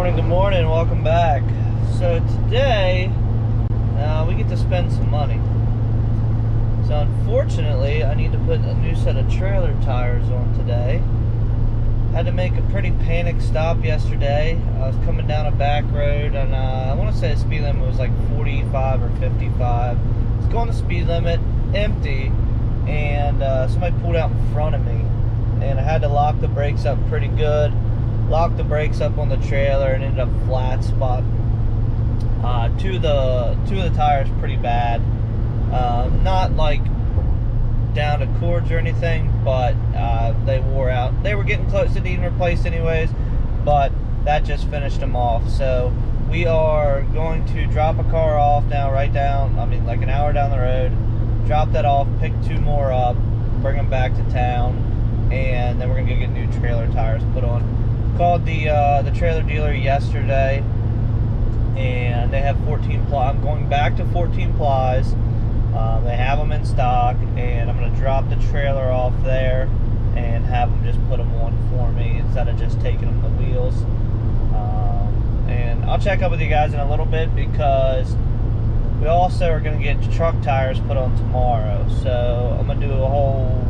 Good morning, welcome back. So today, we get to spend some money. So unfortunately, I need to put a new set of trailer tires on today. Had to make a pretty panic stop yesterday. I was coming down a back road, and I want to say the speed limit was like 45 or 55. I was going the speed limit, empty, and somebody pulled out in front of me. And I had to lock the brakes up pretty good. Locked the brakes up on the trailer and ended up flat spot. Two of the tires pretty bad. Not like down to cords or anything, but they wore out. They were getting close to needing replaced anyways, but that just finished them off. So we are going to drop a car off now, like an hour down the road. Drop that off, pick two more up, bring them back to town, and then we're gonna go get new trailer tires put on. Called the trailer dealer yesterday, and they have 14 ply. I'm going back to 14 plies. They have them in stock, and I'm going to drop the trailer off there and have them just put them on for me instead of just taking them the wheels. And I'll check up with you guys in a little bit, because we also are going to get truck tires put on tomorrow. So I'm going to do a whole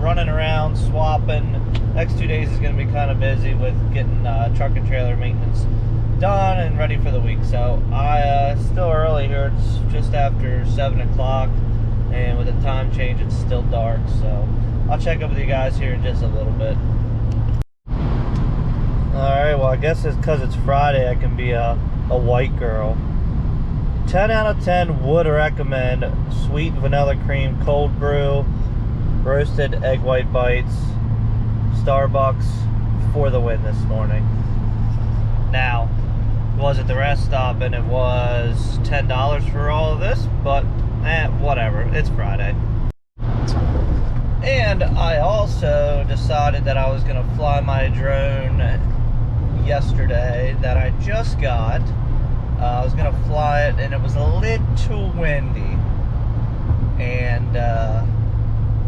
running around, swapping. Next 2 days is going to be kind of busy with getting truck and trailer maintenance done and ready for the week. So still early here. It's just after 7 o'clock, and with the time change, it's still dark. So I'll check up with you guys here in just a little bit. Alright, well, I guess it's because it's Friday, I can be a white girl. 10 out of 10 would recommend sweet vanilla cream cold brew, roasted egg white bites, Starbucks for the win this morning. Now, was at the rest stop and it was $10 for all of this, but whatever, it's Friday. And I also decided that I was going to fly my drone yesterday that I just got. I was going to fly it, and it was a little windy, and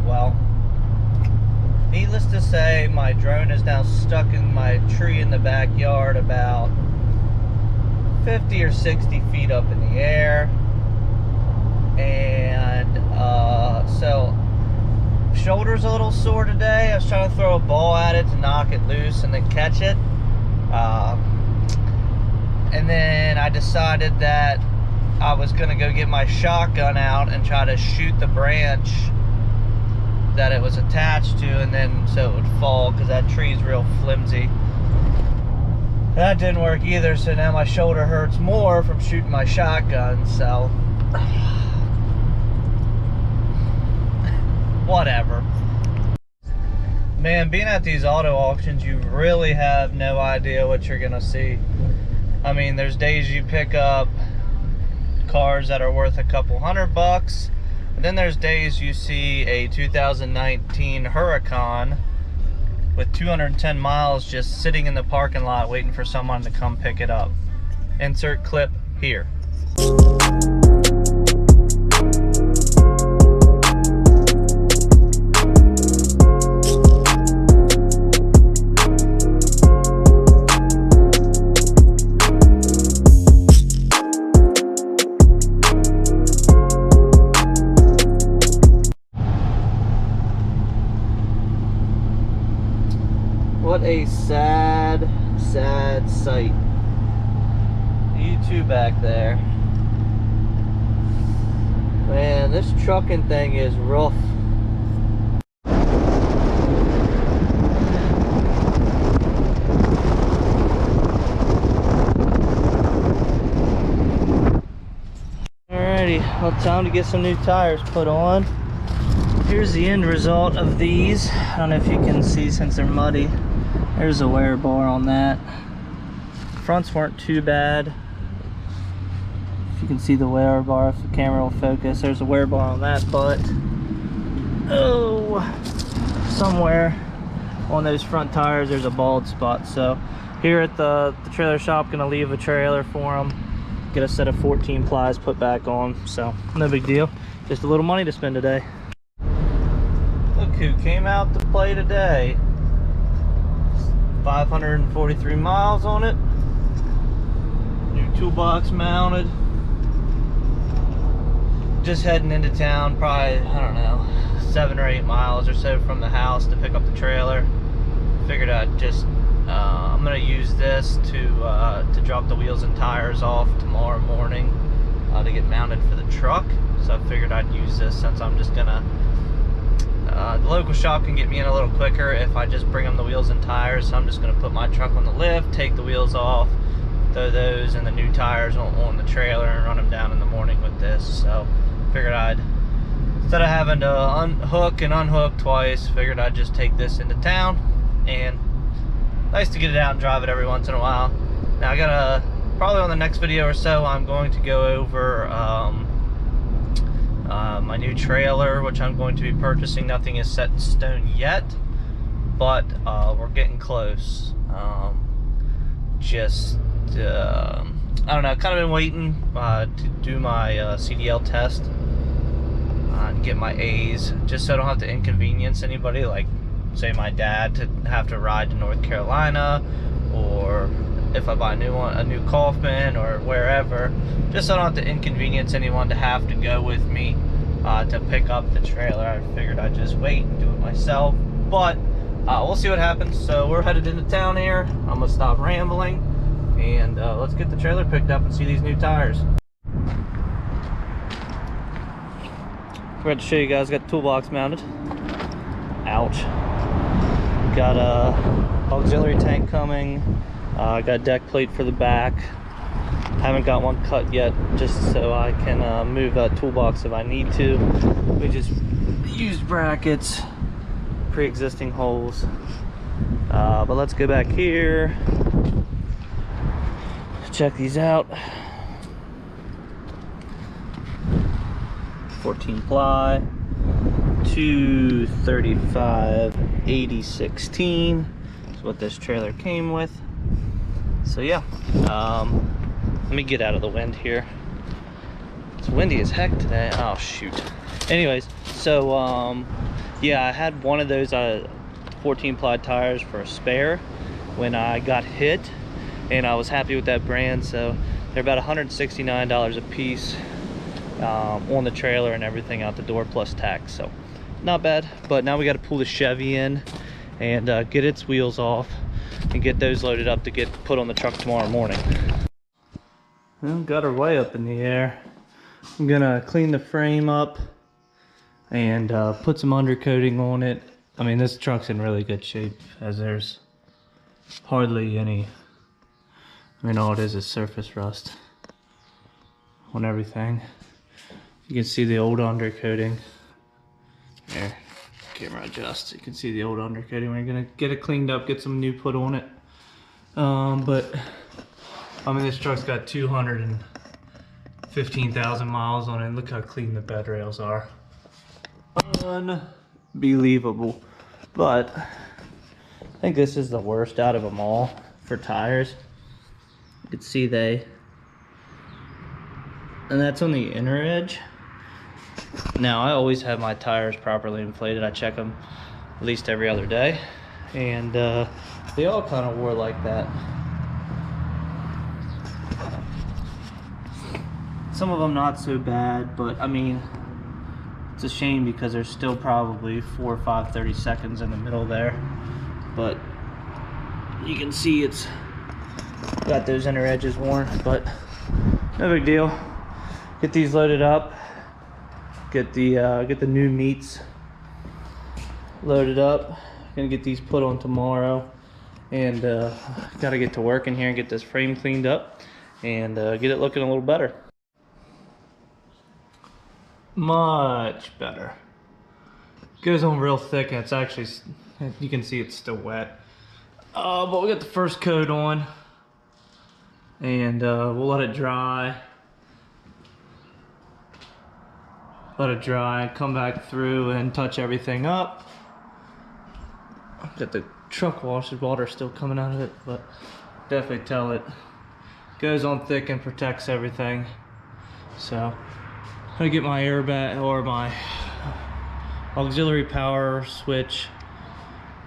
well, needless to say, my drone is now stuck in my tree in the backyard about 50 or 60 feet up in the air. And so shoulder's a little sore today. I was trying to throw a ball at it to knock it loose and then catch it. And then I decided that I was going to go get my shotgun out and try to shoot the branch that it was attached to, and then so it would fall, because that tree's real flimsy. That didn't work either, so now my shoulder hurts more from shooting my shotgun. So whatever. Man, being at these auto auctions, you really have no idea what you're gonna see. I mean, there's days you pick up cars that are worth a couple $100, and then there's days you see a 2019 Huracan with 210 miles just sitting in the parking lot waiting for someone to come pick it up. Insert clip here. What a sad, sad sight. You two back there. Man, this trucking thing is rough. Alrighty, well, time to get some new tires put on. Here's the end result of these. I don't know if you can see since they're muddy. There's a wear bar on that. Fronts weren't too bad. If you can see the wear bar, if the camera will focus, there's a wear bar on that, but somewhere on those front tires there's a bald spot. So here at the trailer shop, gonna leave a trailer for them, get a set of 14 plies put back on. So no big deal, just a little money to spend today. Look who came out to play today. 543 miles on it. toolbox mounted. Just heading into town, probably, I don't know, 7 or 8 miles or so from the house to pick up the trailer. Figured I'd just, I'm gonna use this to drop the wheels and tires off tomorrow morning to get mounted for the truck. So I figured I'd use this since I'm just gonna, the local shop can get me in a little quicker if I just bring them the wheels and tires. So I'm just gonna put my truck on the lift, take the wheels off, throw those and the new tires on the trailer and run them down in the morning with this. So figured I'd, instead of having to unhook and unhook twice, figured I'd just take this into town. And nice to get it out and drive it every once in a while. Now I gotta, probably on the next video or so, I'm going to go over my new trailer, which I'm going to be purchasing. Nothing is set in stone yet, but we're getting close. I don't know, kind of been waiting to do my CDL test and get my A's, just so I don't have to inconvenience anybody, like say my dad, to have to ride to North Carolina, or if I buy a new Kaufman or wherever, just so I don't have to inconvenience anyone to have to go with me to pick up the trailer. I figured I'd just wait and do it myself, but we'll see what happens. So we're headed into town here. I'm gonna stop rambling and let's get the trailer picked up and see these new tires. Forgot to show you guys, got the toolbox mounted. Ouch. Got a auxiliary tank coming. Got a deck plate for the back. Haven't got one cut yet, just so I can move that toolbox if I need to. We just used brackets, pre-existing holes. But let's go back here. Check these out. 14 ply, 235 80/16 is what this trailer came with. So yeah, let me get out of the wind here. It's windy as heck today. Oh shoot. Anyways, so yeah, I had one of those 14 ply tires for a spare when I got hit, and I was happy with that brand. So they're about $169 a piece on the trailer and everything out the door plus tax. So not bad. But now we got to pull the Chevy in and get its wheels off and get those loaded up to get put on the truck tomorrow morning. Well, got her way up in the air. I'm gonna clean the frame up and put some undercoating on it. I mean, this truck's in really good shape, as there's hardly any, I mean, all it is surface rust on everything. You can see the old undercoating. Here, camera adjust. You can see the old undercoating. We're gonna get it cleaned up, get some new put on it. But I mean, this truck's got 215,000 miles on it. Look how clean the bed rails are. Unbelievable. But I think this is the worst out of them all for tires. You can see and that's on the inner edge. Now, I always have my tires properly inflated. I check them at least every other day, and they all kind of wore like that. Some of them not so bad, but I mean, it's a shame because there's still probably 4 or 5 30 seconds in the middle there. But you can see it's got those inner edges worn, but no big deal. Get these loaded up. Get the new meats loaded up. Gonna get these put on tomorrow, and gotta get to work in here and get this frame cleaned up and get it looking a little better. Much better. Goes on real thick, and it's actually, you can see it's still wet. But we got the first coat on, and we'll let it dry. Let it dry, come back through and touch everything up. Got the truck wash, the water still coming out of it, but definitely tell it goes on thick and protects everything. So I'm gonna get my airbag or my auxiliary power switch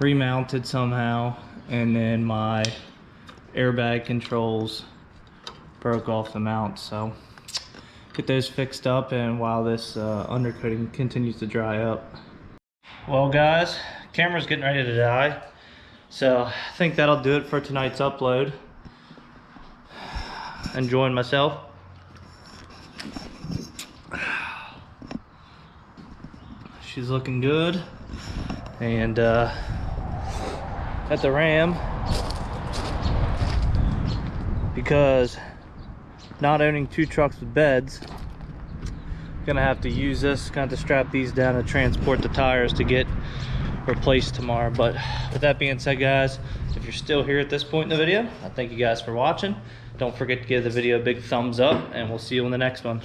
remounted somehow, and then my airbag controls broke off the mount. So get those fixed up, and while this undercoating continues to dry up. Well guys, camera's getting ready to die, so I think that'll do it for tonight's upload. Enjoying myself. She's looking good. And at the Ram, because not owning 2 trucks with beds, gonna have to use this, gonna have to strap these down to transport the tires to get replaced tomorrow. But with that being said guys, if you're still here at this point in the video, I thank you guys for watching. Don't forget to give the video a big thumbs up, and we'll see you in the next one.